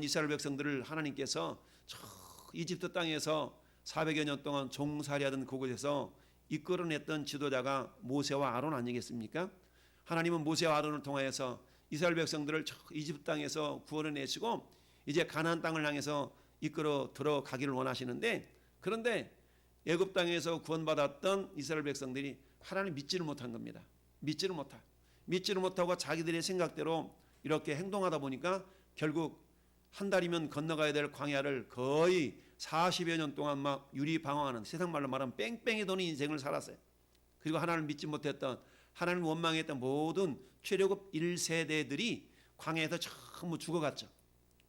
이스라엘 백성들을 하나님께서 저 이집트 땅에서 400여 년 동안 종살이하던 그곳에서 이끌어냈던 지도자가 모세와 아론 아니겠습니까? 하나님은 모세와 아론을 통하여서 이스라엘 백성들을 저 이집트 땅에서 구원해내시고 이제 가나안 땅을 향해서 이끌어 들어가기를 원하시는데, 그런데 애굽 땅에서 구원받았던 이스라엘 백성들이 하나님 믿지를 못한 겁니다. 믿지를 못하고 자기들의 생각대로 이렇게 행동하다 보니까 결국 한 달이면 건너가야 될 광야를 거의 40여 년 동안 막 유리방황하는, 세상 말로 말하면 뺑뺑이 도는 인생을 살았어요. 그리고 하나님을 믿지 못했던, 하나님을 원망했던 모든 출애굽 1세대들이 광야에서 전부 죽어갔죠.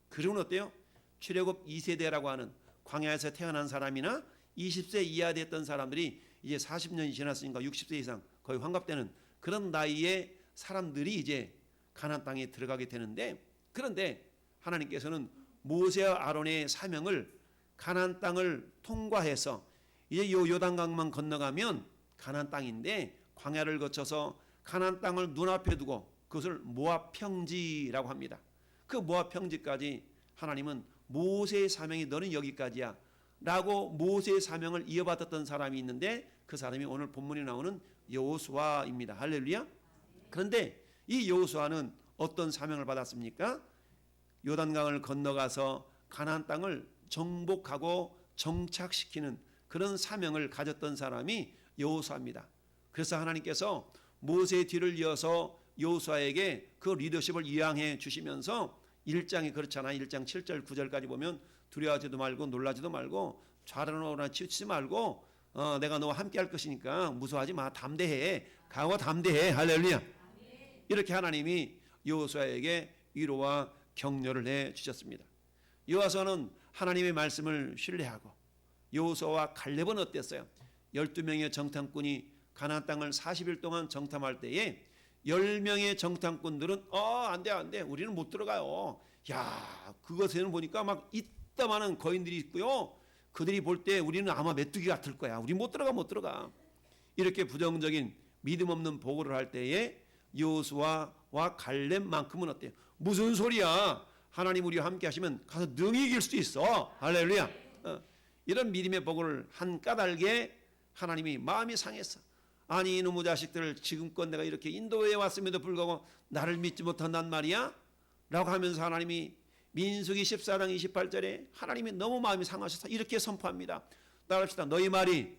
그리고는 어때요? 출애굽 2세대라고 하는 광야에서 태어난 사람이나 20세 이하 됐던 사람들이 이제 40년이 지났으니까 60세 이상 거의 환갑되는 그런 나이의 사람들이 이제 가나안 땅에 들어가게 되는데, 그런데 하나님께서는 모세와 아론의 사명을 가나안 땅을 통과해서 이제 요 요단강만 건너가면 가나안 땅인데, 광야를 거쳐서 가나안 땅을 눈앞에 두고 그것을 모압 평지라고 합니다. 그 모압 평지까지 하나님은 모세의 사명이 너는 여기까지야 라고 모세의 사명을 이어받았던 사람이 있는데, 그 사람이 오늘 본문에 나오는 여호수아입니다. 할렐루야. 그런데 이 여호수아는 어떤 사명을 받았습니까? 요단강을 건너가서 가나안 땅을 정복하고 정착시키는 그런 사명을 가졌던 사람이 여호수아입니다. 그래서 하나님께서 모세의 뒤를 이어서 여호수아에게 그 리더십을 이양해 주시면서 1장에 그렇잖아요. 1장 7절 9절까지 보면 두려워하지도 말고 놀라지도 말고 좌로나 치우치지 말고 내가 너와 함께 할 것이니까 무서워하지 마. 담대해. 강하고 담대해. 할렐루야. 이렇게 하나님이 여호수아에게 위로와 격려를 해 주셨습니다. 여호수아는 하나님의 말씀을 신뢰하고, 여호수아와 갈렙은 어땠어요? 12명의 정탐꾼이 가나안 땅을 40일 동안 정탐할 때에 10명의 정탐꾼들은 안돼 우리는 못 들어가요. 야, 그것에는 보니까 막 이따만한 거인들이 있고요, 그들이 볼 때 우리는 아마 메뚜기 같을 거야. 우리 못 들어가. 이렇게 부정적인 믿음 없는 보고를 할 때에 여호수아와 갈렙만큼은 어때요? 무슨 소리야, 하나님 우리와 함께 하시면 가서 능히 이길 수도 있어. 할렐루야. 이런 믿음의 보고를 한 까닭에 하나님이 마음이 상했어. 아니 이놈의 자식들, 지금껏 내가 이렇게 인도에 왔음에도 불구하고 나를 믿지 못한단 말이야? 라고 하면서 하나님이 민수기 14장 28절에 하나님이 너무 마음이 상하셔서 이렇게 선포합니다. 따라합시다. 너희 말이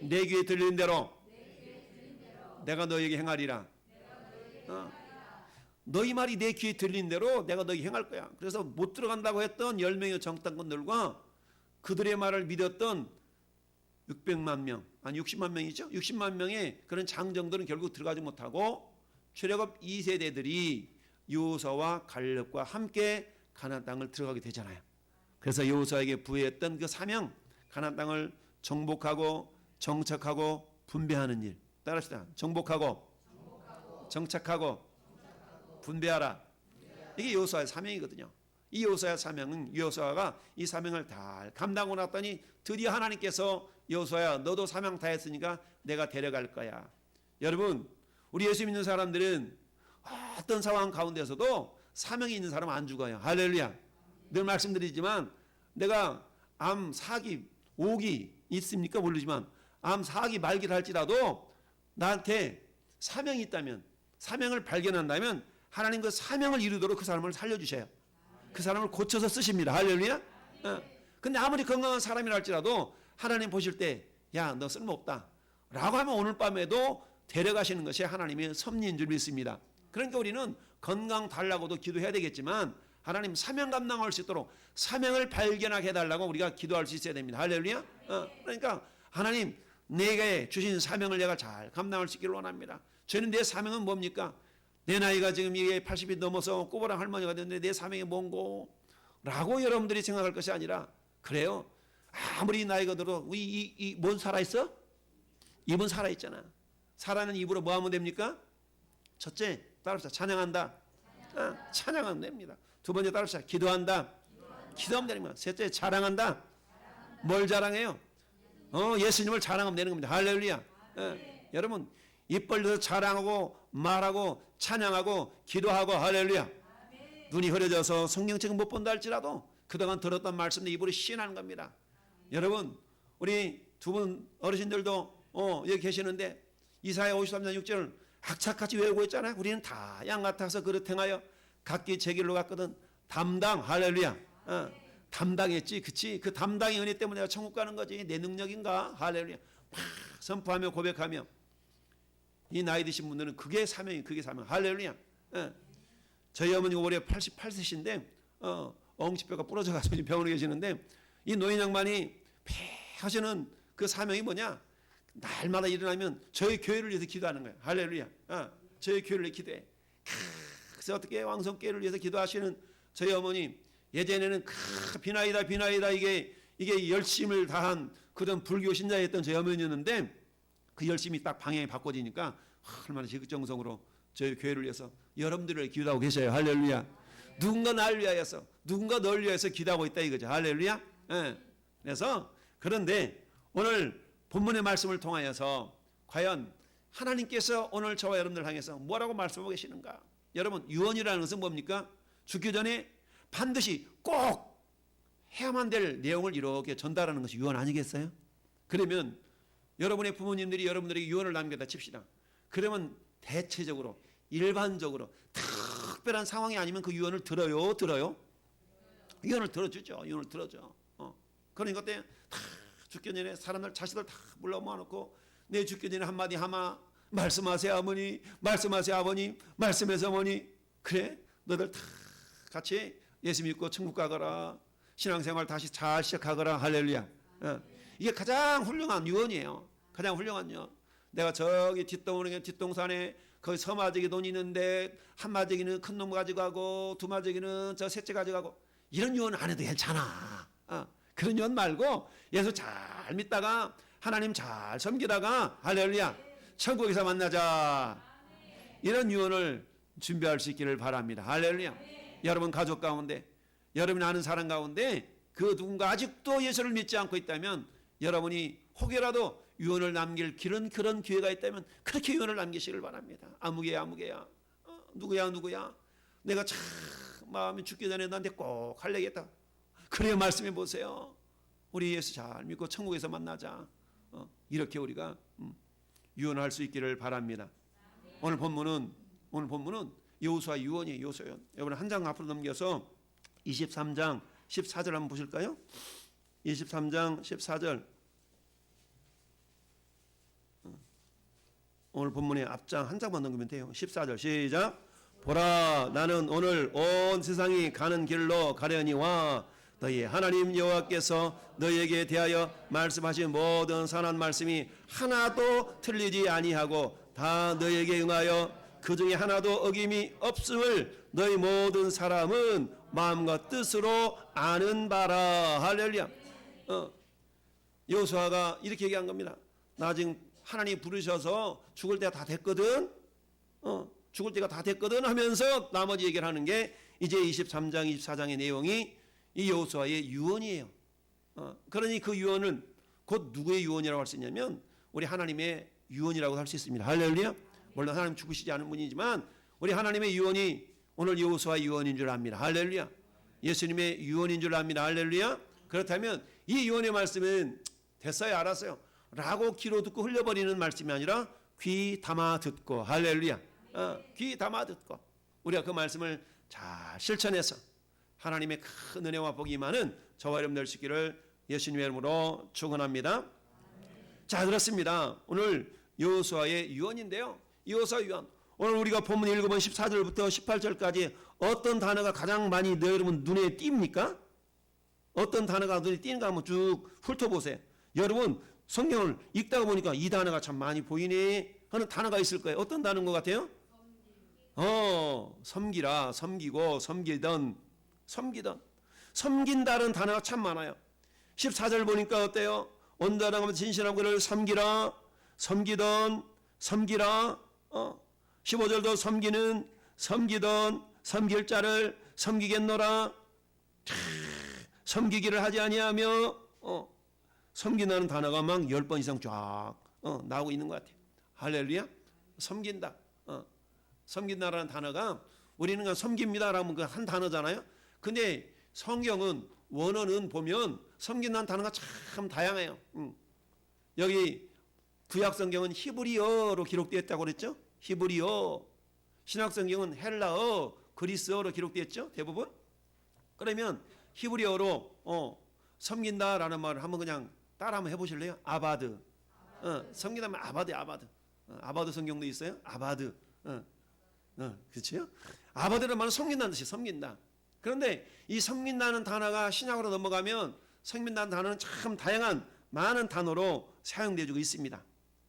내 귀에 들리는 대로 내가 너에게 행하리라. 너희 말이 내 귀에 들리는 대로 내가 너에게 행할 거야. 그래서 못 들어간다고 했던 10명의 정탐꾼들과 그들의 말을 믿었던 600만 명, 아니 60만 명이죠. 60만 명의 그런 장정들은 결국 들어가지 못하고 출애굽 2세대들이 여호수아와 갈렙과 함께 가나안 땅을 들어가게 되잖아요. 그래서 여호수아에게 부여했던 그 사명, 가나안 땅을 정복하고 정착하고 분배하는 일. 따라합시다. 정복하고 정착하고 분배하라. 이게 여호수아의 사명이거든요. 이 여호수아의 사명은, 여호수아가 이 사명을 다 감당하고 났더니 드디어 하나님께서 여호수아야 너도 사명 다 했으니까 내가 데려갈 거야. 여러분, 우리 예수 믿는 사람들은 어떤 상황 가운데서도 사명이 있는 사람은 안 죽어요. 할렐루야. 늘 말씀드리지만 내가 암 4기 5기 있습니까? 모르지만 암 4기 말기를 할지라도 나한테 사명이 있다면, 사명을 발견한다면 하나님 그 사명을 이루도록 그 사람을 살려주셔요. 그 사람을 고쳐서 쓰십니다. 할렐루야. 근데 아무리 건강한 사람이라 할지라도 하나님 보실 때 야, 너 쓸모없다 라고 하면 오늘 밤에도 데려가시는 것이 하나님의 섭리인 줄 믿습니다. 그러니까 우리는 건강 달라고도 기도해야 되겠지만 하나님 사명 감당할 수 있도록 사명을 발견하게 해달라고 우리가 기도할 수 있어야 됩니다. 할렐루야. 그러니까 하나님 내게 주신 사명을 내가 잘 감당할 수 있기를 원합니다. 저는 내 사명은 뭡니까? 내 나이가 지금 이게 80이 넘어서 꼬부랑 할머니가 됐는데 내 사명이 뭔고? 라고 여러분들이 생각할 것이 아니라, 그래요, 아무리 나이가 들어도 뭔 살아있어? 입은 살아있잖아. 살아있는 입으로 뭐 하면 됩니까? 첫째, 따라합시다. 찬양한다. 찬양하면 됩니다. 두 번째, 따라합시다. 기도한다. 기도하면 됩니다. 셋째, 자랑한다. 뭘 자랑해요? 예수님을 자랑하면 되는 겁니다. 할렐루야. 여러분, 입 벌려서 자랑하고 말하고 찬양하고 기도하고 할렐루야. 눈이 흐려져서 성경책을 못 본다 할지라도 그동안 들었던 말씀도 입으로 시인하는 겁니다. 여러분 우리 두 분 어르신들도 여기 계시는데 이사야 53장 6절을 악착같이 외우고 있잖아요. 우리는 다 양 같아서 그릇 행하여 각기 제 길로 갔거든. 담당 할렐루야. 담당했지, 그치? 그 담당의 은혜 때문에 내가 천국 가는 거지. 내 능력인가? 할렐루야. 막 선포하며 고백하며 이 나이 드신 분들은 그게 사명이, 그게 사명. 할렐루야. 저희 어머니가 올해 88세신데 엉치뼈가 부러져가지고 지금 병원에 계시는데 이 노인 양반이 매 하시는 그 사명이 뭐냐? 날마다 일어나면 저희 교회를 위해서 기도하는 거예요. 할렐루야. 저희 교회를 위해 기도해. 그래서 어떻게 왕성교회를 위해서 기도하시는 저희 어머니 예전에는 비나이다 이게 열심을 다한 그런 불교 신자였던 저희 어머니였는데 그 열심이 딱 방향이 바꿔지니까 얼마나 지극정성으로 저희 교회를 위해서 여러분들을 기도하고 계셔요. 할렐루야. 누군가 나를 위하여서 누군가 널 위해서 기도하고 있다 이거죠. 할렐루야. 그래서 그런데 오늘 본문의 말씀을 통하여서 과연 하나님께서 오늘 저와 여러분들 향해서 뭐라고 말씀하고 계시는가? 여러분 유언이라는 것은 뭡니까? 죽기 전에 반드시 꼭 해야만 될 내용을 이렇게 전달하는 것이 유언 아니겠어요? 그러면 여러분의 부모님들이 여러분들에게 유언을 남겼다 칩시다. 그러면 대체적으로 일반적으로 특별한 상황이 아니면 그 유언을 들어요? 유언을 들어주죠. 유언을 들어줘. 그러니까 그때 다 죽기 전에 사람들 자식들 다 불러 모아놓고 내 죽기 전에 한마디 하마 말씀하세요 어머니, 말씀하세요 아버님, 말씀해서 어머니. 그래 너들 다 같이 예수 믿고 천국 가거라, 신앙생활 다시 잘 시작하거라. 할렐루야. 이게 가장 훌륭한 유언이에요. 가장 훌륭한 유언. 내가 저기 뒷동산에 거기 서마저기 돈이 있는데 한마저기는 큰 놈 가져가고 두마저기는 저 셋째 가져가고 이런 유언 안 해도 괜찮아. 그런 유언 말고 예수 잘 믿다가 하나님 잘 섬기다가 할렐루야 천국에서 만나자. 이런 유언을 준비할 수 있기를 바랍니다. 할렐루야. 여러분 가족 가운데 여러분이 아는 사람 가운데 그 누군가 아직도 예수를 믿지 않고 있다면 여러분이 혹여라도 유언을 남길 그런 기회가 있다면 그렇게 유언을 남기시길 바랍니다. 아무개야 누구야 내가 참 마음이 죽기 전에 너한테 꼭 하려겠다. 그래야 말씀해 보세요. 우리 예수 잘 믿고 천국에서 만나자. 이렇게 우리가 유언할 수 있기를 바랍니다. 오늘 본문은 여호수아 유언이에요. 여호수아 유언. 여러분 한 장 앞으로 넘겨서 23장 14절 한번 보실까요? 23장 14절. 오늘 본문의 앞장 한 장만 넘기면 돼요. 14절 시작. 보라 나는 오늘 온 세상이 가는 길로 가려니와 너희 하나님 여호와께서 너희에게 대하여 말씀하신 모든 선한 말씀이 하나도 틀리지 아니하고 다 너희에게 응하여 그 중에 하나도 어김이 없음을 너희 모든 사람은 마음과 뜻으로 아는 바라. 할렐루야. 여호수아가 이렇게 얘기한 겁니다. 나 지금 하나님 부르셔서 죽을 때가 다 됐거든. 죽을 때가 다 됐거든 하면서 나머지 얘기를 하는 게 이제 23장 24장의 내용이 이 여호수아의 유언이에요. 그러니 그 유언은 곧 누구의 유언이라고 할 수 있냐면 우리 하나님의 유언이라고 할 수 있습니다. 할렐루야. 물론 하나님 죽으시지 않은 분이지만 우리 하나님의 유언이 오늘 여호수아 유언인 줄 압니다. 할렐루야. 예수님의 유언인 줄 압니다. 할렐루야. 그렇다면 이 유언의 말씀은 됐어요, 알았어요 라고 귀로 듣고 흘려버리는 말씀이 아니라 귀 담아 듣고. 할렐루야. 귀 담아 듣고 우리가 그 말씀을 잘 실천해서 하나님의 큰 은혜와 복이 많은 저와 여러분 될 수 있기를 예수님의 이름으로 축원합니다. 자, 그렇습니다. 오늘 여호수아의 유언인데요. 여호수아 유언. 오늘 우리가 본문 읽어본 14절부터 18절까지 어떤 단어가 가장 많이 너 여러분 눈에 띕니까? 어떤 단어가 눈에 띄는가 한번 쭉 훑어보세요. 여러분 성경을 읽다가 보니까 이 단어가 참 많이 보이네 하는 단어가 있을 거예요. 어떤 단어인 것 같아요? 섬기라, 섬기고, 섬기던. 섬긴다는 단어가 참 많아요. 14절 보니까 어때요? 온전하고 진실한 그를 섬기라, 섬기던, 섬기라. 15절도 섬기는, 섬기던, 섬길 자를 섬기겠노라. 섬기기를 하지 아니하며 섬긴다는 단어가 막 10번 이상 쫙 나오고 있는 것 같아요. 할렐루야. 섬긴다. 섬긴다라는 단어가 우리는 그냥 섬깁니다라면 그 한 단어잖아요. 근데 성경은 원어는 보면 섬긴다는 단어가 참 다양해요. 여기 구약 성경은 히브리어로 기록되었다고 그랬죠. 히브리어. 신약 성경은 헬라어, 그리스어로 기록되었죠. 대부분. 그러면 히브리어로 섬긴다라는 말을 한번 그냥 따라 한번 해보실래요? 아바드. 섬긴다면 아바드. 아바드 성경도 있어요. 아바드. 그렇죠? 아바드라는 말은 섬긴다는 뜻이 섬긴다. 그런데 이 섬긴다는 단어가 신약으로 넘어가면 섬긴다는 단어는 참 다양한 많은 단어로 사용되어지고 있습니다.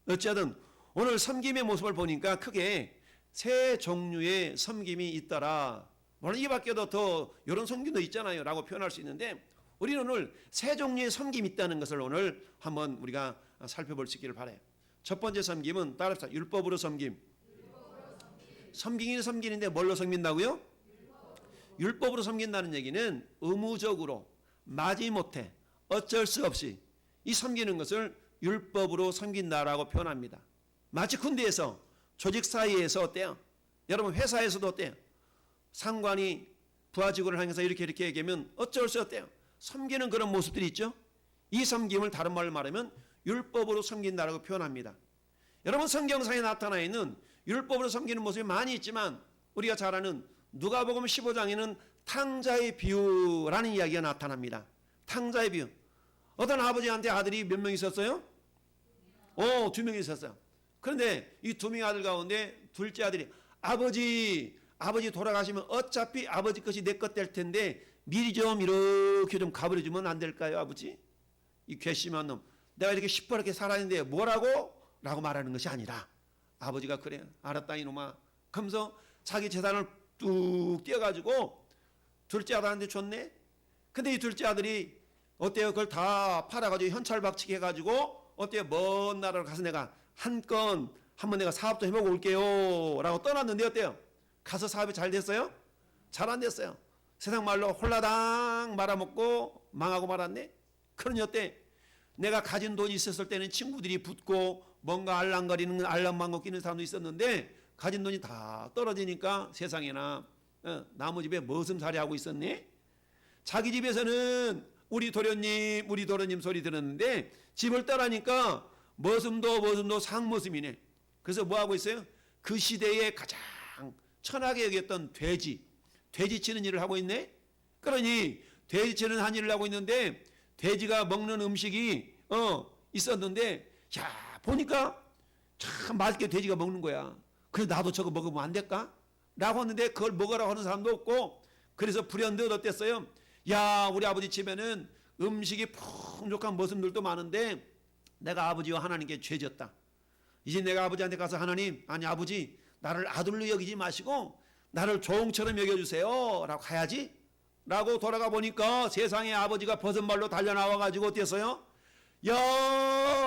어쨌든 오늘 섬김의 모습을 보니까 크게 세 종류의 섬김이 있더라. 물론 이밖에도 더 이런 섬김도 있잖아요 라고 표현할 수 있는데 우리는 오늘 세 종류의 섬김이 있다는 것을 오늘 한번 우리가 살펴볼 수 있기를 바라요. 첫 번째 섬김은 따라합시다. 율법으로 섬김. 섬기긴 섬기는데 뭘로 섬긴다고요? 율법으로 섬긴다는 얘기는 의무적으로 마지못해 어쩔 수 없이 이 섬기는 것을 율법으로 섬긴다라고 표현합니다. 마치 군대에서 조직 사이에서 어때요? 여러분 회사에서도 어때요? 상관이 부하 직원을 향해서 이렇게 얘기하면 어쩔 수 없대요. 섬기는 그런 모습들이 있죠. 이 섬김을 다른 말로 말하면 율법으로 섬긴다라고 표현합니다. 여러분 성경상에 나타나 있는 율법으로 섬기는 모습이 많이 있지만 우리가 잘 아는 누가복음 15장에는 탕자의 비유라는 이야기가 나타납니다. 탕자의 비유. 어떤 아버지한테 아들이 몇 명 있었어요? 2명 있었어요. 그런데 이 2명의 아들 가운데 둘째 아들이 아버지 돌아가시면 어차피 아버지 것이 내 것 될 텐데 미리 좀 이렇게 좀 가버려주면 안 될까요, 아버지? 이 괘씸한 놈. 내가 이렇게 시퍼렇게 살았는데 뭐라고? 라고 말하는 것이 아니라 아버지가 그래. 알았다 이놈아. 그러면서 자기 재산을 뚝 띄어가지고 둘째 아들한테 줬네. 근데 이 둘째 아들이 어때요? 그걸 다 팔아가지고 현찰박치기 해가지고 어때요? 먼 나라로 가서 내가 한번 내가 사업 좀 해보고 올게요 라고 떠났는데 어때요? 가서 사업이 잘 됐어요? 잘 안 됐어요. 세상 말로 홀라당 말아먹고 망하고 말았네. 그러니 어때? 내가 가진 돈이 있었을 때는 친구들이 붙고 뭔가 알랑거리는 알랑망고 끼는 사람도 있었는데 가진 돈이 다 떨어지니까 세상에나 나무 집에 머슴살이 하고 있었네. 자기 집에서는 우리 도련님 소리 들었는데 집을 떠나니까 머슴도 상머슴이네. 그래서 뭐 하고 있어요? 그 시대에 가장 천하게 여겼던 돼지 치는 일을 하고 있네. 그러니 돼지 치는 한 일을 하고 있는데 돼지가 먹는 음식이 있었는데 야 보니까 참 맛있게 돼지가 먹는 거야. 그래 나도 저거 먹으면 안 될까? 라고 하는데 그걸 먹으라고 하는 사람도 없고 그래서 불현듯 어땠어요? 야 우리 아버지 집에는 음식이 풍족한 머슴들도 많은데 내가 아버지와 하나님께 죄졌다. 이제 내가 아버지한테 가서 하나님 아니 아버지 나를 아들로 여기지 마시고 나를 종처럼 여겨주세요 라고 가야지. 라고 돌아가 보니까 세상에 아버지가 버선발로 달려나와가지고 어땠어요? 야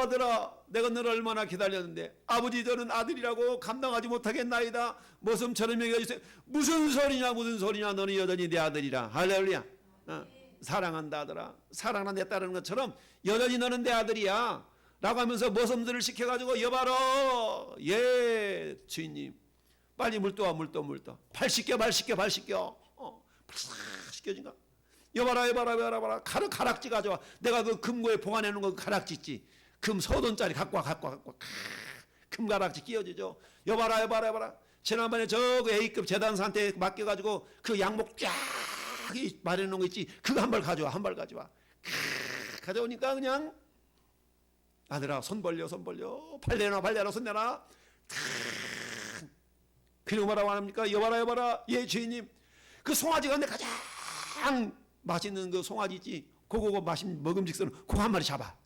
아들아 내가 너를 얼마나 기다렸는데 아버지 저는 아들이라고 감당하지 못하겠나이다. 머슴처럼 여겨주세요. 무슨 소리냐 너는 여전히 내 아들이라. 할렐루야. 사랑한다 아들아. 사랑한다 내 딸인 것처럼 여전히 너는 내 아들이야 라고 하면서 머슴들을 시켜가지고 여봐라. 예 주인님 빨리 물 떠와 물 발 씻겨 발 씻겨진가? 여봐라 가락지 가져와. 내가 그 금고에 보관해놓은 거 가락지 있지. 금 서돈짜리 갖고 와. 금 가락지 끼워주죠. 여봐라 지난번에 저그 A급 재단사한테 맡겨가지고 그 양복 쫙 마련해놓은 거 있지. 그거 한 벌 가져와. 가져오니까 그냥 아들아 손 벌려 팔 내놔 손 내놔. 그리고 뭐라고 합니까? 여봐라 예 주인님 그 송아지 가운데 가장 맛있는 그 송아지 있지. 그거 맛있는 먹음직스러운 그거 한 마리 잡아.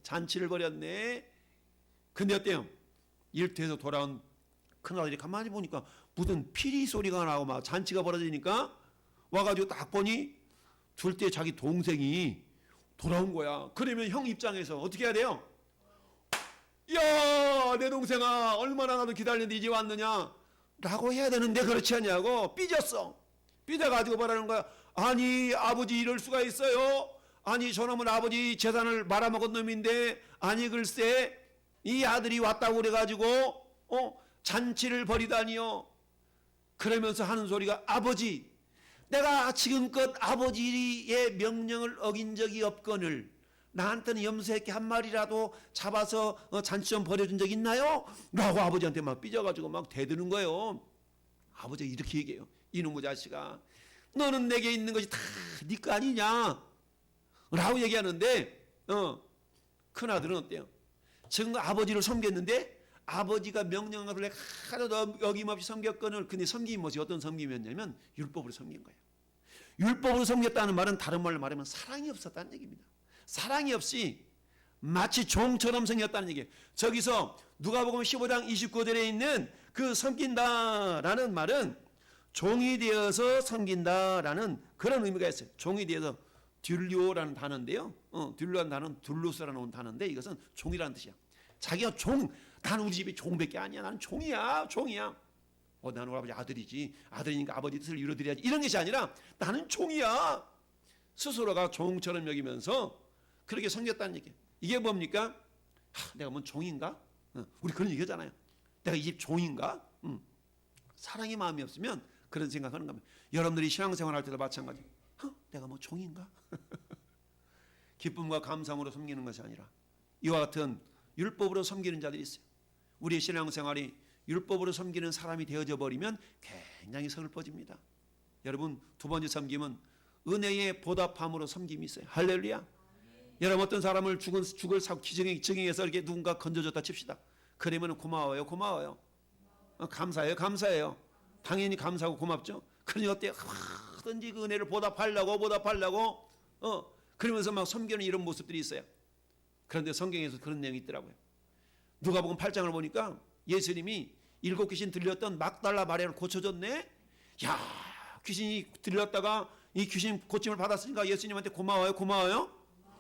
잔치를 벌였네. 근데 어때요? 일터에서 돌아온 큰아들이 가만히 보니까 무슨 피리 소리가 나고 막 잔치가 벌어지니까 와가지고 딱 보니 둘째 자기 동생이 돌아온 거야. 그러면 형 입장에서 어떻게 해야 돼요? 야, 내 동생아, 얼마나 나도 기다렸는데 이제 왔느냐? 라고 해야 되는데 그렇지 않냐고 삐졌어. 삐져가지고 뭐라는 거야? 아니, 아버지 이럴 수가 있어요? 아니, 저놈은 아버지 재산을 말아먹은 놈인데, 아니, 글쎄, 이 아들이 왔다고 그래가지고, 잔치를 벌이다니요. 그러면서 하는 소리가 아버지, 내가 지금껏 아버지의 명령을 어긴 적이 없거늘 나한테는 염소새끼 한 마리라도 잡아서 잔치 좀 벌여준 적 있나요? 라고 아버지한테 막 삐져가지고 막 대드는 거예요. 아버지가 이렇게 얘기해요. 이놈의 자식아, 너는 내게 있는 것이 다 네 거 아니냐? 라고 얘기하는데 큰아들은 어때요? 지금 아버지를 섬겼는데 아버지가 명령을 하나도 어김없이 섬겼거늘. 근데 섬긴 것이 어떤 섬김이었냐면 율법으로 섬긴 거예요. 율법으로 섬겼다는 말은 다른 말로 말하면 사랑이 없었다는 얘기입니다. 사랑이 없이 마치 종처럼 섬겼다는 얘기예요. 저기서 누가복음 15장 29절에 있는 그 섬긴다라는 말은 종이 되어서 섬긴다라는 그런 의미가 있어요. 종이 되어서 듀리오라는 단어인데요. 듀리오라는 단어는 둘루스라는 단어인데 이것은 종이라는 뜻이야. 자기가 종, 난 우리 집이 종밖에 아니야. 나는 종이야. 나는 우리 아버지 아들이지. 아들이니까 아버지 뜻을 이루어드려야지. 이런 것이 아니라 나는 종이야. 스스로가 종처럼 여기면서 그렇게 섬겼다는 얘기예요. 이게 뭡니까? 내가 뭔 종인가? 우리 그런 얘기 하잖아요. 내가 이 집 종인가? 사랑의 마음이 없으면 그런 생각하는 겁니다. 여러분들이 신앙생활 할 때도 마찬가지. 내가 뭐 종인가? 기쁨과 감상으로 섬기는 것이 아니라 이와 같은 율법으로 섬기는 자들이 있어요. 우리의 신앙생활이 율법으로 섬기는 사람이 되어져 버리면 굉장히 서글퍼집니다. 여러분, 두 번째 섬김은 은혜의 보답함으로 섬김이 있어요. 할렐루야. 여러분, 어떤 사람을 죽을 사고 기증해서 이렇게 누군가 건져줬다 칩시다. 그러면 고마워요. 감사해요. 당연히 감사하고 고맙죠. 그러니 어때요? 하든지 그 은혜를 보답하려고 그러면서 막 섬기는 이런 모습들이 있어요. 그런데 성경에서 그런 내용이 있더라고요. 누가복음 8장을 보니까 예수님이 7 귀신 들렸던 막달라 마리아를 고쳐줬네. 야, 귀신이 들렸다가 이 귀신 고침을 받았으니까 예수님한테 고마워요.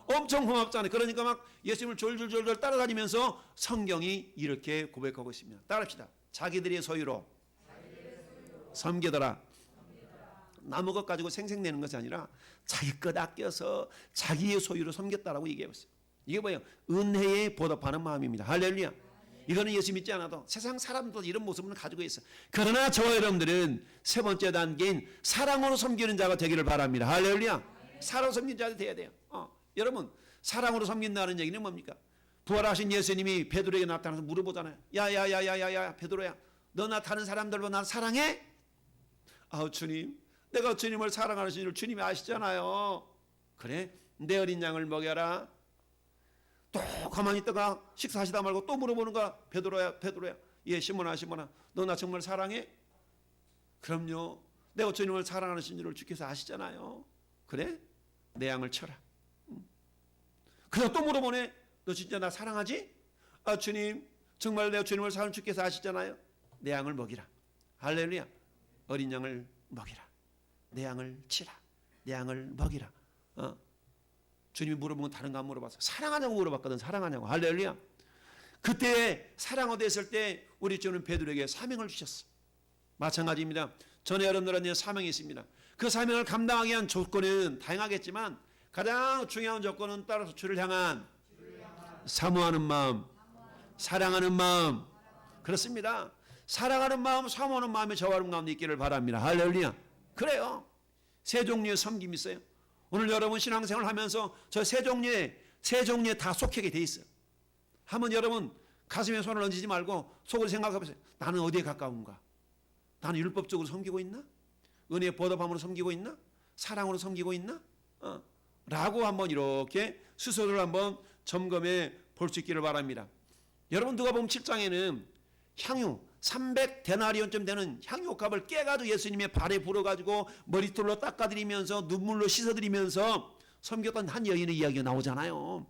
엄청 고맙잖아요. 그러니까 막 예수님을 졸졸 따라다니면서 성경이 이렇게 고백하고 있습니다. 따라합시다. 자기들의 소유로 섬기더라. 남의 것 가지고 생색내는 것이 아니라 자기 것 아껴서 자기의 소유로 섬겼다라고 얘기하고 있어요. 이게 뭐예요? 은혜에 보답하는 마음입니다. 할렐루야. 이거는 예수 믿지 않아도 세상 사람도 이런 모습을 가지고 있어요. 그러나 저와 여러분들은 세 번째 단계인 사랑으로 섬기는 자가 되기를 바랍니다. 할렐루야. 사랑으로 섬기는 자가 돼야 돼요. 여러분, 사랑으로 섬긴다는 얘기는 뭡니까? 부활하신 예수님이 베드로에게 나타나서 물어보잖아요. 야 베드로야, 너나 다른 사람들보다 나 사랑해? 주님, 내가 주님을 사랑하는 줄 주님이 아시잖아요. 그래? 내 어린 양을 먹여라. 또 가만히 있다가 식사하시다 말고 또 물어보는 거야. 베드로야. 예, 시몬아, 너 나 정말 사랑해? 그럼요. 내가 주님을 사랑하는 줄 주께서 아시잖아요. 그래? 내 양을 쳐라. 그냥 또 물어보네. 너 진짜 나 사랑하지? 주님, 정말 내가 주님을 사랑하는 주께서 아시잖아요. 내 양을 먹이라. 할렐루야. 어린 양을 먹이라. 내 양을 치라. 내 양을 먹이라. 주님이 물어본 건 다른 거 안 물어봤어. 사랑하냐고 물어봤거든. 사랑하냐고. 할렐루야. 그때 사랑하다 했을 때 우리 주는 베드로에게 사명을 주셨어. 마찬가지입니다. 전에 여러분들한테 사명이 있습니다. 그 사명을 감당하기 위한 조건은 다양하겠지만 가장 중요한 조건은 따라서 주를 향한 사모하는 마음, 사랑하는 마음. 그렇습니다. 사랑하는 마음, 사모하는 마음이 저와 여러분 가운데 있기를 바랍니다. 할렐루야. 그래요. 세 종류의 섬김이 있어요. 오늘 여러분 신앙생활 하면서 저 세 종류에 다 속하게 돼 있어요. 한번 여러분 가슴에 손을 얹지 말고 속으로 생각해 보세요. 나는 어디에 가까운가? 나는 율법적으로 섬기고 있나? 은혜의 보답함으로 섬기고 있나? 사랑으로 섬기고 있나? 라고 한번 이렇게 스스로를 한번 점검해 볼 수 있기를 바랍니다. 여러분 누가복음 7장에는 향유 300데나리온쯤 되는 향유값을 깨가지고 예수님의 발에 불어가지고 머리털로 닦아드리면서 눈물로 씻어드리면서 섬겼던 한 여인의 이야기가 나오잖아요.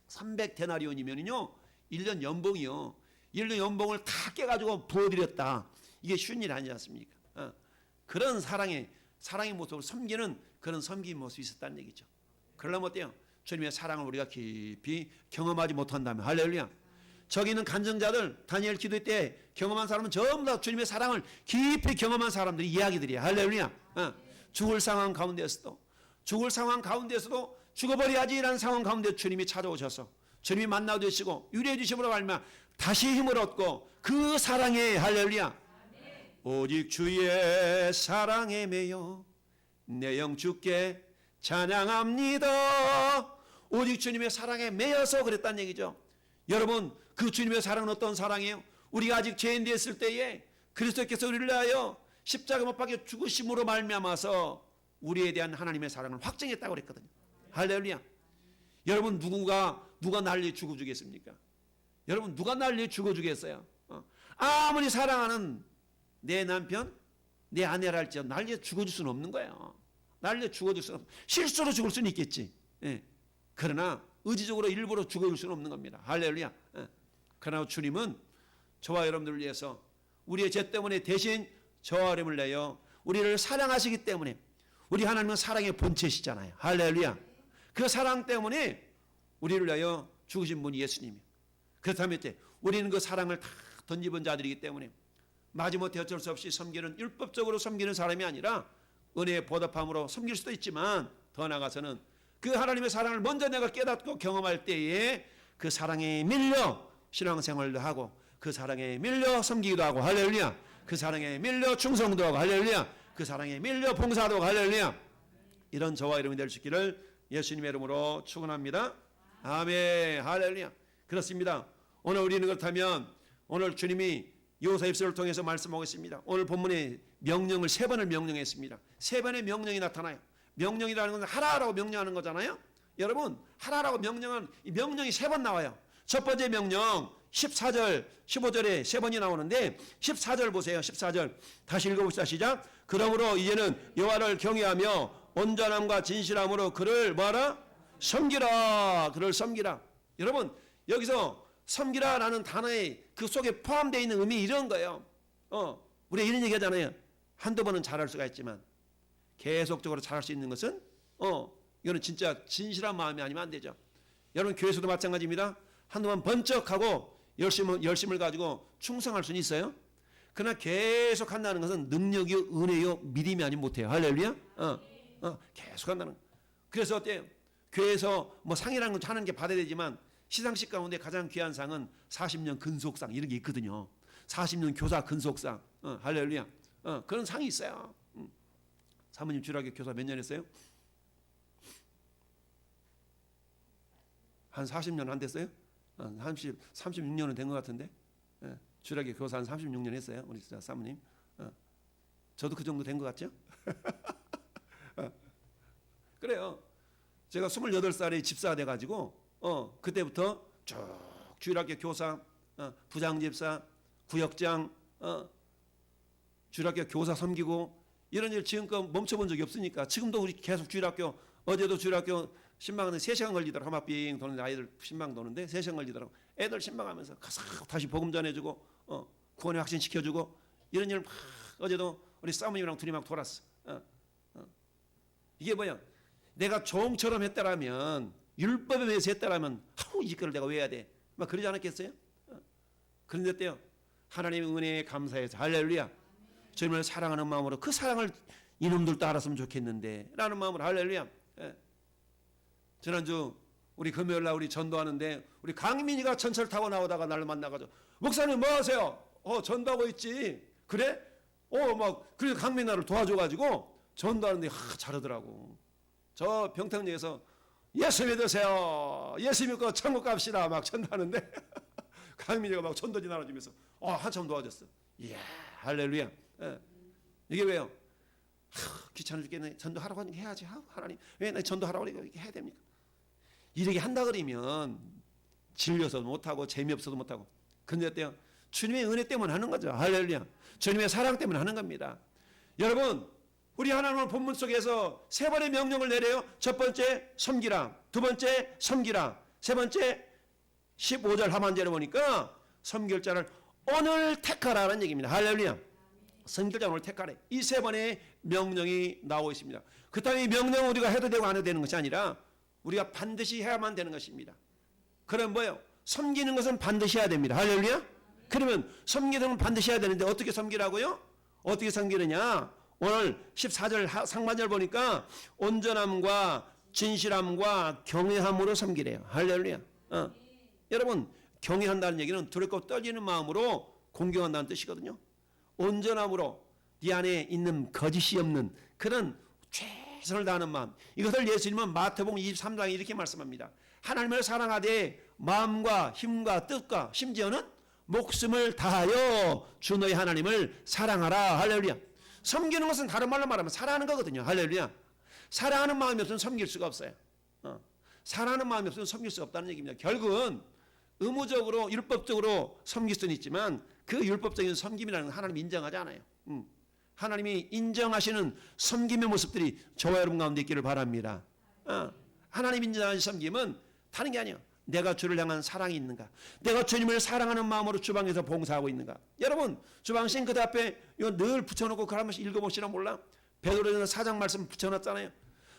300데나리온이면요 1년 연봉이요. 1년 연봉을 다 깨가지고 부어드렸다. 이게 쉬운 일 아니지 않습니까? 그런 사랑의 모습을 섬기는 그런 섬김 모습이 있었다는 얘기죠. 그러려면 어때요? 주님의 사랑을 우리가 깊이 경험하지 못한다면 할렐루야. 저기 있는 간증자들 다니엘 기도 때 경험한 사람은 전부 다 주님의 사랑을 깊이 경험한 사람들이 이야기들이야. 할렐루야. 죽을 상황 가운데서도 죽어버려야지라는 상황 가운데 주님이 찾아오셔서 주님이 만나 주시고 유래해 주심으로 말미암아 다시 힘을 얻고 그 사랑에 할렐루야 오직 주의 사랑에 매여 내 영 주께 찬양합니다. 오직 주님의 사랑에 매여서 그랬다는 얘기죠. 여러분, 그 주님의 사랑은 어떤 사랑이에요? 우리가 아직 죄인 되었을 때에 그리스도께서 우리를 위하여 십자가 못 박혀 죽으심으로 말미암아서 우리에 대한 하나님의 사랑을 확증했다고 그랬거든요. 할렐루야. 여러분, 누가 날 죽어주겠습니까? 여러분, 누가 날 죽어주겠어요? 아무리 사랑하는 내 남편, 내 아내라 할지라도 날 죽어줄 수는 없는 거예요. 날 죽어줄 수는 없어요. 실수로 죽을 수는 있겠지. 예. 그러나 의지적으로 일부러 죽어줄 수는 없는 겁니다. 할렐루야. 예. 그러나 주님은 저와 여러분들을 위해서 우리의 죄 때문에 대신 저와 여러분을 내어 우리를 사랑하시기 때문에, 우리 하나님은 사랑의 본체시잖아요. 할렐루야. 그 사랑 때문에 우리를 위하여 죽으신 분이 예수님이에요. 그렇다면 이제 우리는 그 사랑을 다 던집은 자들이기 때문에 마지못해 어쩔 수 없이 섬기는, 율법적으로 섬기는 사람이 아니라 은혜의 보답함으로 섬길 수도 있지만, 더 나아가서는 그 하나님의 사랑을 먼저 내가 깨닫고 경험할 때에 그 사랑에 밀려 신앙생활도 하고, 그 사랑에 밀려 섬기기도 하고, 할렐루야. 그 사랑에 밀려 충성도 하고, 할렐루야. 그 사랑에 밀려 봉사도 하고, 할렐루야. 이런 저와 여러분이 될 수 있기를 예수님의 이름으로 축원합니다. 아멘. 할렐루야. 그렇습니다. 오늘 우리는 그렇다면 오늘 주님이 요셉을 통해서 말씀하고 있습니다. 오늘 본문에 명령을 3번을 명령했습니다. 3번의 명령이 나타나요. 명령이라는 건 하라라고 명령하는 거잖아요. 여러분, 하라라고 명령한 이 명령이 3번 나와요. 첫 번째 명령 14절 15절에 3번이 나오는데 14절 보세요. 14절 다시 읽어봅시다. 시작. 그러므로 이제는 여호와를 경외하며 온전함과 진실함으로 그를 뭐하라? 섬기라. 그를 섬기라. 여러분, 여기서 섬기라라는 단어의 그 속에 포함되어 있는 의미 이런 거예요. 우리가 이런 얘기 하잖아요. 한두 번은 잘할 수가 있지만 계속적으로 잘할 수 있는 것은 이거는 진짜 진실한 마음이 아니면 안 되죠. 여러분, 교회에서도 마찬가지입니다. 한두 번 번쩍하고 열심을 가지고 충성할 수는 있어요. 그러나 계속 한다는 것은 능력이요, 은혜요, 믿음이 아니면 못해요. 할렐루야. 계속 한다는 거. 그래서 어때요? 교회에서 뭐 상이라는 건 하는 게 받아야 되지만 시상식 가운데 가장 귀한 상은 40년 근속상 이런 게 있거든요. 40년 교사 근속상. 할렐루야. 그런 상이 있어요. 사모님 주일학교 교사 몇 년 했어요? 한 40년 안 됐어요? 36년은 된 것 같은데. 주일학교 교사 한 36년 했어요. 우리 사모님. 저도 그 정도 된 것 같죠? 그래요. 제가 28살에 집사가 돼가지고 그때부터 쭉 주일학교 교사, 부장집사, 구역장, 주일학교 교사 섬기고 이런 일 지금껏 멈춰본 적이 없으니까 지금도 우리 계속 주일학교, 어제도 주일학교 신방하는데 3시간 걸리더라고. 하마빙 도는데 아이들 신방 도는데 3시간 걸리더라고. 애들 신방하면서 가서 다시 복음 전해주고 구원의 확신 시켜주고 이런 일을 막 어제도 우리 사모님이랑 둘이 막 돌았어. 이게 뭐야? 내가 종처럼 했다라면, 율법에 의해서 했다라면 이 짓거리를 내가 왜 해야 돼? 막 그러지 않았겠어요? 그런데 어때요? 하나님의 은혜에 감사해서 할렐루야. 주님을 사랑하는 마음으로 그 사랑을 이놈들도 알았으면 좋겠는데 라는 마음으로 할렐루야. 지난주 우리 금요일날 우리 전도하는데 우리 강민이가 전철 타고 나오다가 나를 만나가지고 목사님 뭐 하세요? 전도하고 있지. 그래? 그래 강민이 나를 도와줘가지고 전도하는데 잘하더라고. 저 병탕역에서 예수 믿으세요. 예수 믿고 천국 갑시다. 막 전도하는데 강민이가 막 전도지 나눠주면서 한참 도와줬어. 이야, 할렐루야. 이게 왜요? 귀찮아 죽겠네. 전도하라고 하니까 해야지. 하나님 왜 나 전도하라고 하니까 이렇게 해야 됩니까? 이렇게 한다 그러면 질려서 못하고 재미없어도 못하고. 근데 어때요? 주님의 은혜 때문에 하는 거죠. 할렐루야. 주님의 사랑 때문에 하는 겁니다. 여러분, 우리 하나님은 본문 속에서 3번의 명령을 내려요. 첫 번째 섬기라, 두 번째 섬기라, 세 번째 15절 하반절에 보니까 섬길 자를 오늘 택하라는 얘기입니다. 할렐루야. 섬길 자를 오늘 택하래. 이 3번의 명령이 나오고 있습니다. 그렇다면 이 명령은 우리가 해도 되고 안 해도 되는 것이 아니라 우리가 반드시 해야만 되는 것입니다. 그럼 뭐예요? 섬기는 것은 반드시 해야 됩니다. 할렐루야. 그러면 섬기는 건 반드시 해야 되는데 어떻게 섬기라고요? 어떻게 섬기느냐? 오늘 14절 상반절 보니까 온전함과 진실함과 경외함으로 섬기래요. 할렐루야. 여러분, 경외한다는 얘기는 두렵고 떨리는 마음으로 공경한다는 뜻이거든요. 온전함으로 네 안에 있는 거짓이 없는 그런 최선을 다하는 마음, 이것을 예수님은 마태복음 23장에 이렇게 말씀합니다. 하나님을 사랑하되 마음과 힘과 뜻과 심지어는 목숨을 다하여 주 너의 하나님을 사랑하라. 할렐루야. 섬기는 것은 다른 말로 말하면 사랑하는 거거든요. 할렐루야. 사랑하는 마음이 없으면 섬길 수가 없어요. 사랑하는 마음이 없으면 섬길 수 없다는 얘기입니다. 결국은 의무적으로 율법적으로 섬길 수는 있지만 그 율법적인 섬김이라는 건 하나님 인정하지 않아요. 하나님이 인정하시는 섬김의 모습들이 저와 여러분 가운데 있기를 바랍니다. 하나님 인정하는 섬김은 다른 게 아니에요. 내가 주를 향한 사랑이 있는가, 내가 주님을 사랑하는 마음으로 주방에서 봉사하고 있는가. 여러분 주방 싱크대 앞에 이거 늘 붙여놓고 그걸 한 번씩 읽어보시나 몰라? 베드로전서 4장 말씀 붙여놨잖아요.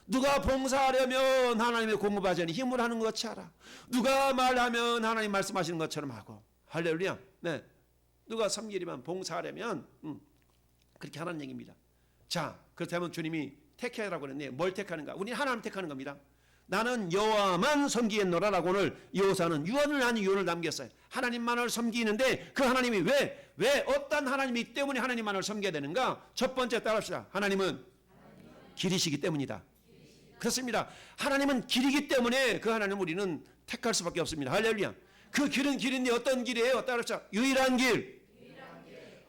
누가 봉사하려면 하나님의 공급하자니 힘을 하는 것 같이 하라. 누가 말하면 하나님 말씀하시는 것처럼 하고. 할렐루야. 네. 누가 섬기려면 봉사하려면 그렇게 하라는 얘기입니다. 자, 그렇다면 주님이 택하라고 그랬네. 뭘 택하는가? 우리는 하나님 택하는 겁니다. 나는 여호와만 섬기겠노라라고 오늘 여호사는 유언을 아닌 유언을 남겼어요. 하나님만을 섬기는데 그 하나님이 왜 어떤 하나님이기 때문에 하나님만을 섬겨야 되는가? 첫 번째 따라합시다. 하나님은 길이시기 때문이다. 그렇습니다. 하나님은 길이기 때문에 그 하나님 우리는 택할 수밖에 없습니다. 할렐루야. 그 길은 길인데 어떤 길이에요? 따라합시다. 유일한 길.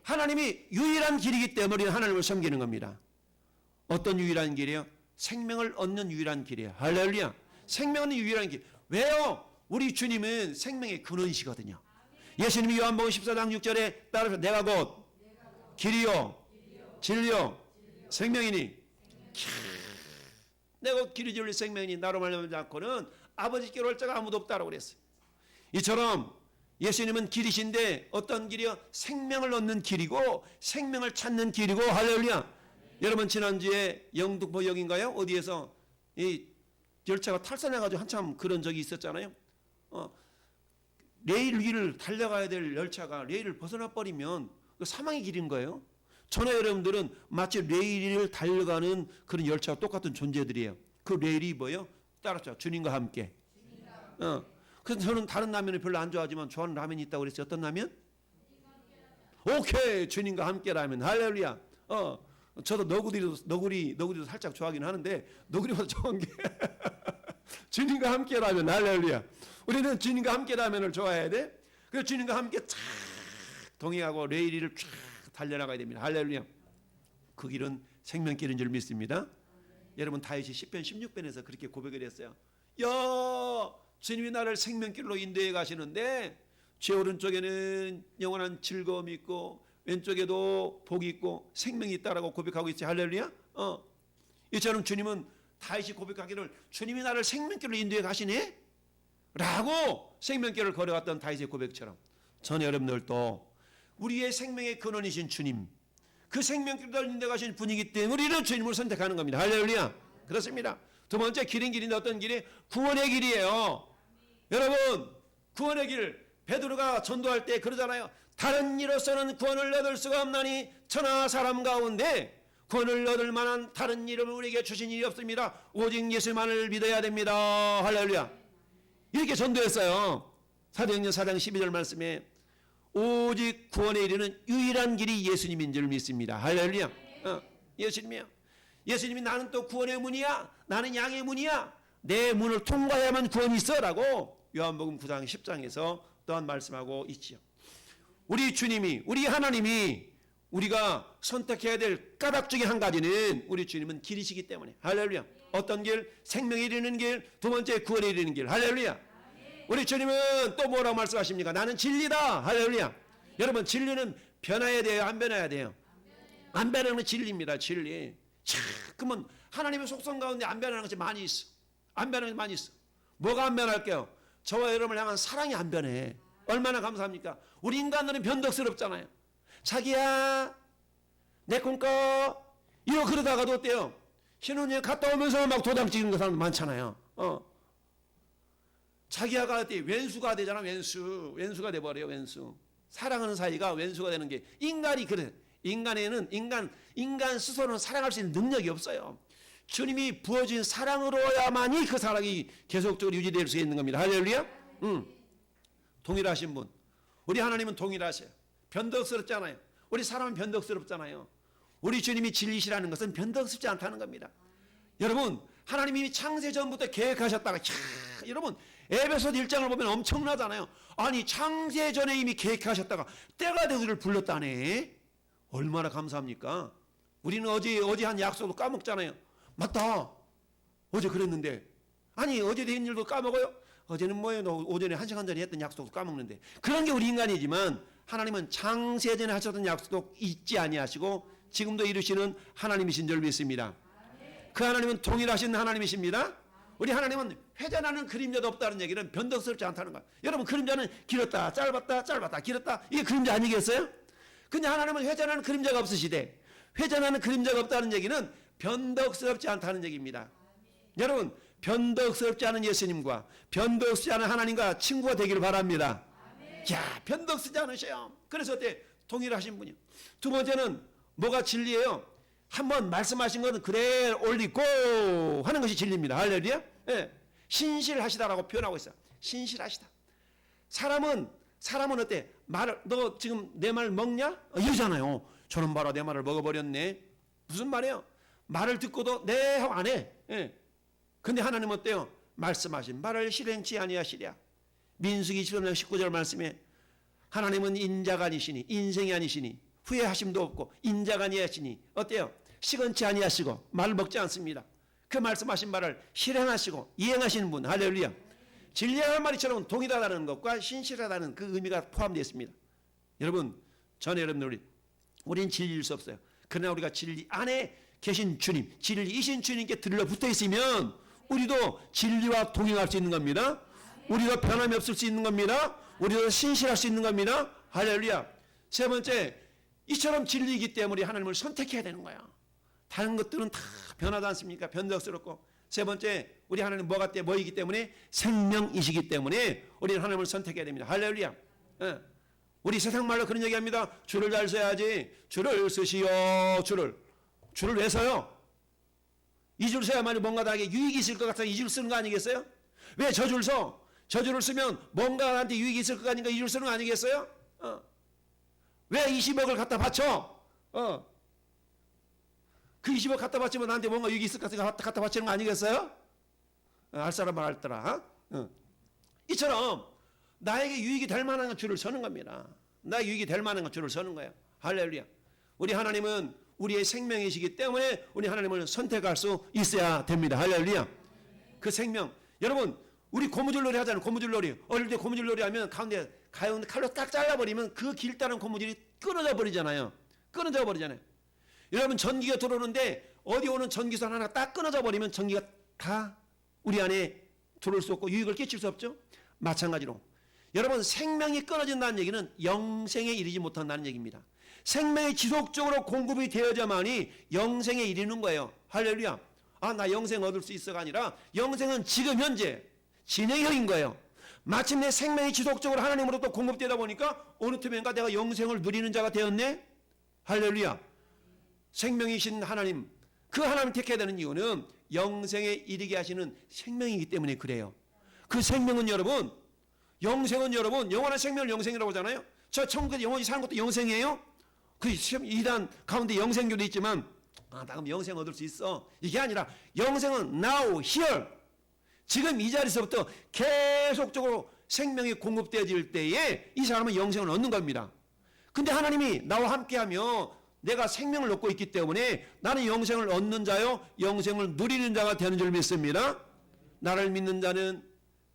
하나님이 유일한 길이기 때문에 하나님을 섬기는 겁니다. 어떤 유일한 길이에요? 생명을 얻는 유일한 길이에요. 할렐루야. 생명은 유일한 길. 왜요? 우리 주님은 생명의 근원이시거든요. 예수님이 요한복음 14장 6절에 따라서 내가 곧 길이요 진리요 생명이니 내가 길이 진리 생명이니 나로 말미암지 않고는 아버지께로 올 자가 아무도 없다라고 그랬어요. 이처럼 예수님은 길이신데 어떤 길이요? 생명을 얻는 길이고 생명을 찾는 길이고. 할렐루야. 여러분 지난주에 영등포역인가요? 어디에서 이 열차가 탈선해가지고 한참 그런 적이 있었잖아요. 레일 위를 달려가야 될 열차가 레일을 벗어나 버리면 사망의 길인 거예요. 저나 여러분들은 마치 레일을 달려가는 그런 열차와 똑같은 존재들이에요. 그 레일이 뭐예요? 따라서 주님과 함께. 그래서 저는 다른 라면을 별로 안 좋아하지만 좋아하는 라면이 있다고 그랬어요. 어떤 라면? 오케이, 주님과 함께 라면. 할렐루야. 저도 너구리도 살짝 좋아하긴 하는데 너구리보다 좋은 게 주님과 함께 라면. 할렐루야. 우리는 주님과 함께 라면을 좋아해야 돼. 그래서 주님과 함께 쫙 동행하고 레일 위를 쫙 달려나가야 됩니다. 할렐루야. 그 길은 생명길인 줄 믿습니다. 여러분 다윗이 10편 16편에서 그렇게 고백을 했어요. 야, 주님이 나를 생명길로 인도해 가시는데 제 오른쪽에는 영원한 즐거움이 있고 왼쪽에도 복이 있고 생명이 있다라고 고백하고 있지. 할렐루야. 이처럼 주님은 다윗이 고백하기를 주님이 나를 생명길로 인도해 가시네 라고 생명길을 걸어갔던 다윗의 고백처럼 전 여러분들도 우리의 생명의 근원이신 주님, 그 생명길로 인도해 가신 분이기 때문에 우리는 주님을 선택하는 겁니다. 할렐루야. 그렇습니다. 두 번째 길인데 어떤 길이? 구원의 길이에요. 여러분 구원의 길, 베드로가 전도할 때 그러잖아요. 다른 이로서는 구원을 얻을 수가 없나니 천하 사람 가운데 구원을 얻을 만한 다른 이름을 우리에게 주신 일이 없습니다. 오직 예수만을 믿어야 됩니다. 할렐루야. 이렇게 전도했어요. 사도행전 4장 12절 말씀에 오직 구원에 이르는 유일한 길이 예수님인 줄 믿습니다. 할렐루야. 예수님이요. 예수님이 나는 또 구원의 문이야. 나는 양의 문이야. 내 문을 통과해야만 구원이 있어 라고 요한복음 9장 10장에서 또한 말씀하고 있지요. 우리 주님이, 우리 하나님이 우리가 선택해야 될 까닭 중에 한 가지는 우리 주님은 길이시기 때문에. 할렐루야. 어떤 길? 생명에 이르는 길. 두 번째 구원에 이르는 길. 할렐루야. 우리 주님은 또 뭐라고 말씀하십니까? 나는 진리다. 할렐루야. 여러분 진리는 변해야 돼요? 안 변해야 돼요? 안 변하는 진리입니다. 진리. 그러면 하나님의 속성 가운데 안 변하는 것이 많이 있어. 안 변하는 것이 많이 있어. 뭐가 안 변할게요? 저와 여러분을 향한 사랑이 안 변해. 얼마나 감사합니까? 우리 인간들은 변덕스럽잖아요. 자기야 내 꿈꿔 이거 그러다가도 어때요? 신혼여행 갔다 오면서 막 도장 찍는 사람 많잖아요. 자기야가 어때? 왼수가 되잖아. 왼수가 돼버려요. 왼수. 사랑하는 사이가 왼수가 되는 게 인간이 그래. 인간에는 인간 스스로는 사랑할 수 있는 능력이 없어요. 주님이 부어진 사랑으로야만이 그 사랑이 계속적으로 유지될 수 있는 겁니다. 할렐루야. 동일하신 분. 우리 하나님은 동일하셔요. 변덕스럽잖아요. 우리 사람은 변덕스럽잖아요. 우리 주님이 진리시라는 것은 변덕스럽지 않다는 겁니다. 여러분, 하나님이 창세 전부터 계획하셨다가 여러분 에베소 1장을 보면 엄청나잖아요. 아니 창세 전에 이미 계획하셨다가 때가 되고 우리를 불렀다네. 얼마나 감사합니까? 우리는 어제 한 약속도 까먹잖아요. 맞다. 어제 그랬는데. 아니 어제 된 일도 까먹어요? 어제는 뭐예요? 너 오전에 1시간 전에 했던 약속도 까먹는데. 그런 게 우리 인간이지만 하나님은 창세 전에 하셨던 약속도 잊지 아니하시고 지금도 이루시는 하나님이신 줄 믿습니다. 그 하나님은 동일하신 하나님이십니다. 우리 하나님은 회전하는 그림자도 없다는 얘기는 변덕스럽지 않다는 거예요. 여러분 그림자는 길었다 짧았다 길었다 이게 그림자 아니겠어요? 근데 하나님은 회전하는 그림자가 없으시대. 회전하는 그림자가 없다는 얘기는 변덕스럽지 않다는 얘기입니다. 여러분 변덕스럽지 않은 예수님과 변덕스럽지 않은 하나님과 친구가 되기를 바랍니다. 야 변덕스럽지 않으셔요. 그래서 어때? 동일하신 분이요. 두 번째는 뭐가 진리예요? 한번 말씀하신 것은 그래 올리고 하는 것이 진리입니다. 할렐루야. 예. 신실하시다라고 표현하고 있어요. 신실하시다. 사람은 어때? 너 지금 내 말 먹냐? 이러잖아요. 저는 봐라 내 말을 먹어버렸네. 무슨 말이에요? 말을 듣고도 네 하고 안 해. 예. 근데 하나님은 어때요? 말씀하신 말을 실행치 아니하시랴. 민수기 17장 19절 말씀에 하나님은 인자가 아니시니 인생이 아니시니 후회하심도 없고 인자가 아니하시니 어때요? 시건치 아니하시고 말을 먹지 않습니다. 그 말씀하신 말을 실행하시고 이행하시는 분. 할렐루야. 진리한 말이처럼 동일하다는 것과 신실하다는 그 의미가 포함되어 있습니다. 여러분 전에 여러분들 우린 진리일 수 없어요. 그러나 우리가 진리 안에 계신 주님 진리이신 주님께 들러붙어 있으면 우리도 진리와 동행할 수 있는 겁니다. 우리도 변함이 없을 수 있는 겁니다. 우리도 신실할 수 있는 겁니다. 할렐루야. 세 번째 이처럼 진리이기 때문에 하나님을 선택해야 되는 거야. 다른 것들은 다 변하지 않습니까? 변덕스럽고. 세 번째 우리 하나님 뭐이기 때문에 생명이시기 때문에 우리는 하나님을 선택해야 됩니다. 할렐루야. 예. 우리 세상 말로 그런 얘기합니다. 줄을 잘 서야지. 줄을 서시오. 줄을 왜 서요? 이 줄 서야만이 뭔가 나에게 유익이 있을 것 같아서 이 줄 쓰는 거 아니겠어요? 왜 저 줄 서? 저 줄을 쓰면 뭔가 나한테 유익이 있을 것 같으니까 이 줄 쓰는 거 아니겠어요? 왜 20억을 갖다 바쳐? 그 20억 갖다 바치면 나한테 뭔가 유익이 있을 것 같으니까 갖다 바치는 거 아니겠어요? 알 사람만 알더라. 이처럼 나에게 유익이 될 만한 줄을 서는 겁니다. 나에게 유익이 될 만한 줄을 서는 거예요. 할렐루야. 우리 하나님은 우리의 생명이시기 때문에 우리 하나님을 선택할 수 있어야 됩니다. 할렐루야. 그 생명. 여러분 우리 고무줄놀이 하잖아요. 고무줄놀이. 어릴 때 고무줄놀이 하면 가운데 칼로 딱 잘라버리면 그 길다란 고무줄이 끊어져 버리잖아요. 여러분 전기가 들어오는데 어디 오는 전기선 하나 딱 끊어져 버리면 전기가 다 우리 안에 들어올 수 없고 유익을 끼칠 수 없죠. 마찬가지로 여러분 생명이 끊어진다는 얘기는 영생에 이르지 못한다는 얘기입니다. 생명이 지속적으로 공급이 되어야만이 영생에 이르는 거예요. 할렐루야. 나 영생 얻을 수 있어가 아니라 영생은 지금 현재 진행형인 거예요. 마침내 생명이 지속적으로 하나님으로부터 공급되다 보니까 어느 틈엔가 내가 영생을 누리는 자가 되었네. 할렐루야. 생명이신 하나님, 그 하나님 택해야 되는 이유는 영생에 이르게 하시는 생명이기 때문에 그래요. 그 생명은 여러분, 영생은 여러분 영원한 생명을 영생이라고 하잖아요. 저 천국에 영원히 사는 것도 영생이에요. 그 이단 가운데 영생교도 있지만 나 그럼 영생 얻을 수 있어. 이게 아니라 영생은 now, here. 지금 이 자리에서부터 계속적으로 생명이 공급되어질 때에 이 사람은 영생을 얻는 겁니다. 근데 하나님이 나와 함께하며 내가 생명을 얻고 있기 때문에 나는 영생을 얻는 자요 영생을 누리는 자가 되는 줄 믿습니다. 나를 믿는 자는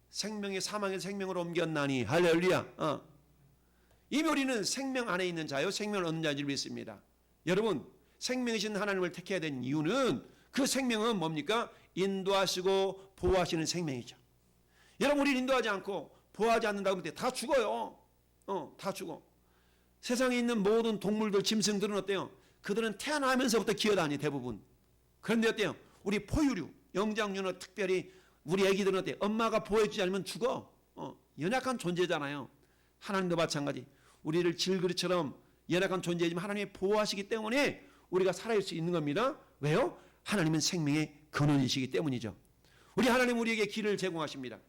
생명의 사망의 생명으로 옮겼나니. 할렐루야. 이미 우리는 생명 안에 있는 자요 생명을 얻는 자인 줄 믿습니다. 여러분 생명이신 하나님을 택해야 되는 이유는 그 생명은 뭡니까? 인도하시고 보호하시는 생명이죠. 여러분 우리를 인도하지 않고 보호하지 않는다고 하면 다 죽어요. 다 죽어. 세상에 있는 모든 동물들 짐승들은 어때요? 그들은 태어나면서부터 기어다니 대부분. 그런데 어때요? 우리 포유류 영장류는 특별히 우리 애기들은 어때요? 엄마가 보호해주지 않으면 죽어. 연약한 존재잖아요. 하나님도 마찬가지. 우리를 질그릇처럼 연약한 존재이지만 하나님이 보호하시기 때문에 우리가 살아갈 수 있는 겁니다. 왜요? 하나님은 생명의 근원이시기 때문이죠. 우리 하나님 우리에게 길을 제공하십니다.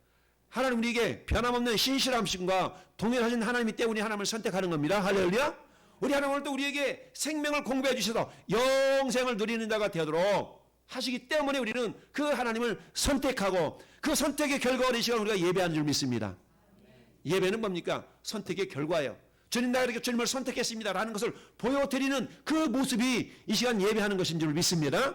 하나님 우리에게 변함없는 신실함과 동일하신 하나님이 때문에 하나님을 선택하는 겁니다. 할렐루야. 우리 하나님 오늘도 우리에게 생명을 공부해 주셔서 영생을 누리는 자가 되도록 하시기 때문에 우리는 그 하나님을 선택하고 그 선택의 결과로 이 시간 우리가 예배하는 줄 믿습니다. 예배는 뭡니까? 선택의 결과예요. 주님 나 이렇게 주님을 선택했습니다 라는 것을 보여드리는 그 모습이 이 시간 예배하는 것인 줄 믿습니다.